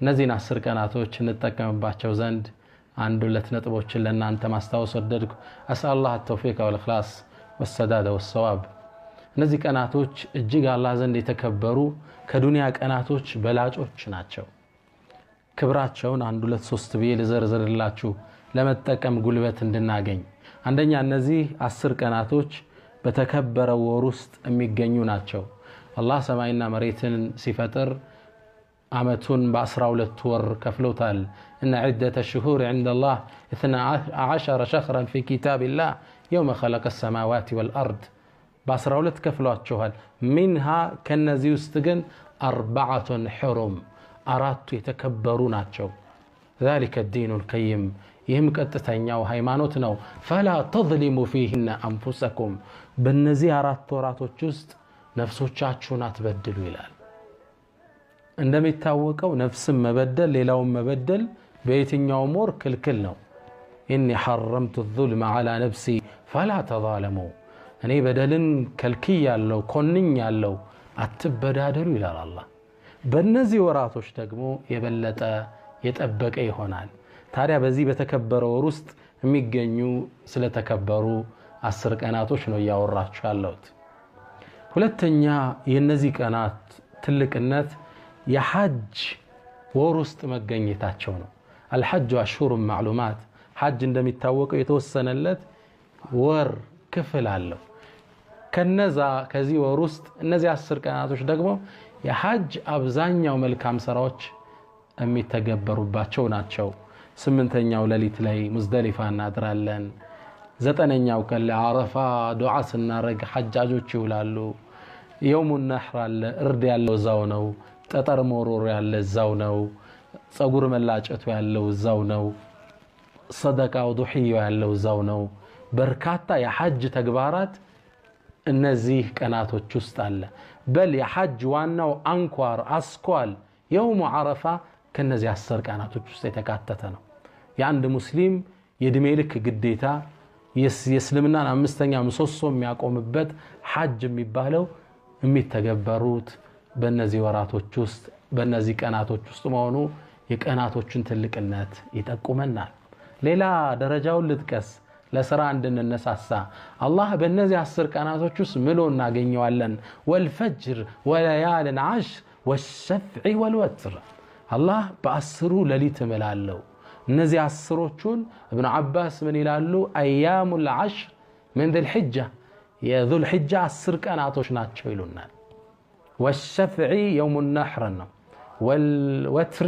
እነዚህን 10 ቀናቶች እንጠቀምባቸው ዘንድ አንድ ሁለት ነጥቦችን ለእናንተ ማስታወስ ወደድኩ። አስአላህ التوفيق والإخلاص والسداد والصواب። እነዚህ ቀናቶች እጅግ አላህ ዘንድ የተከበሩ ከዱንያ ቀናቶች በላጮች ናቸው። ክብራቸውን አንድ ሁለት ሶስት ብዬ ልዘርዝርላችሁ ለመጠቀም ጉልበት እንድናገኝ። አንደኛ እነዚህ 10 ቀናቶች በተከበረው ወር ውስጥ የሚገኙ ናቸው። አላህ ሰማይና መሬትን ሲፈጥር አመቱን በ12 ወር ከፍሎታል። إن عدة الشهور عند الله 12 شهرا في كتاب الله يوم خلق السماوات والأرض ب12 ከፍሏቸዋል። منها ከነዚህ ውስጥ ግን 4 حرم አራቱ የተከበሩ ናቸው። ذلك الدين القيم ይህም ቀጥተኛው ሃይማኖት ነው። فلا تظلموا فيهن أنفسكم በእነዚህ 4 ወራቶች ውስጥ ነፍሶቻችሁን አትበድሉ ይላል። እንደሚታወቀው ነፍስን መበደል ሌላውን መበደል በየትኛውም ወር ክልክል ነው። إني حرمت الظلم على نفسي فلا تظالموا እኔ በደልን ከልክያለሁ ኮንኛለሁ አትበዳደሉ ይላል አላህ። በእነዚህ ወራቶች ደግሞ የበለጠ የጠበቀ ይሆናል። ታዲያ በዚህ በተከበረው ወር ውስጥ የሚገኙ ስለተከበሩ 10 ቀናቶች ነው ያወራችሁ ያለሁት። ሁለተኛ የነዚህ ቀናት ትልቅነት የሐጅ ወር ውስጥ መገኘታቸው ነው። الحج أشهر معلومات ሐጅ እንደሚታወቀው የተወሰነለት ወር ክፍል አለው። ከዚህ ወር ውስጥ እነዚህ 10 ቀናቶች ደግሞ የሐጅ አብዛኛው መልካም ስራዎች የሚተገበሩባቸው ናቸው። 8ኛው ሌሊት ላይ ሙዝደሊፋ እናድራለን። 9ኛው ቀን ለአረፋ ዱዓ ስናረግ ሐጃጆች ይውላሉ። የውሙ ነህር አለ፣ እርድ ያለው እዛው ነው። ጠጠር መወርወር ያለ እዛው ነው። ጸጉር መላጨቱ ያለው እዛው ነው። ሰደቃው ዱህያው ያለው እዛው ነው። በርካታ የሐጅ ተግባራት እነዚህ ቀናቶች ውስጥ አለ። በል የሐጅ ዋናው አንኳር አስኳል የውሙ አረፋ ከነዚህ 10 ቀናቶች ውስጥ የተካተተ ነው። የአንድ ሙስሊም የእድሜ ልክ ግዴታ የእስልምናን 5ኛ ምሰሶ የሚያቆምበት ሐጅ የሚባለው የሚተገበሩት በእነዚህ ወራቶች ውስጥ በእነዚህ ቀናቶች ውስጥ መሆኑ የቀናቶችን ትልቅነት ይጠቁመናል። ሌላ ደረጃውን ልጥቀስ ለሥራ እንድንነሳሳ። አላህ በእነዚህ 10 ቀናቶች ውስጥ ምሎ እናገኘዋለን። ወልፈጅር ወለያልን ዓሽር ወሸፍዒ ወልወትር አላህ በ10ሩ ሌሊት እምላለው። እነዚህ 10ሮቹን ኢብኑ አባስ ምን ይላሉ? አያሙል ዓሽር من ذي الحجة የذو الحجة 10 ቀናቶች ናቸው ይሉናል። والشفع يوم النحر والوتر